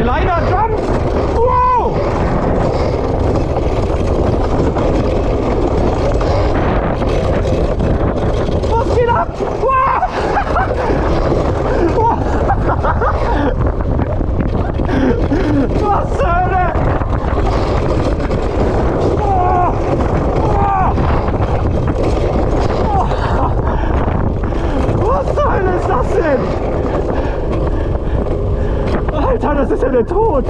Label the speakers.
Speaker 1: Kleiner Jump! Wow! Was geht ab? Wow! Was zur Hölle? Was zur Hölle ist das denn? Alter, das ist ja der Tod!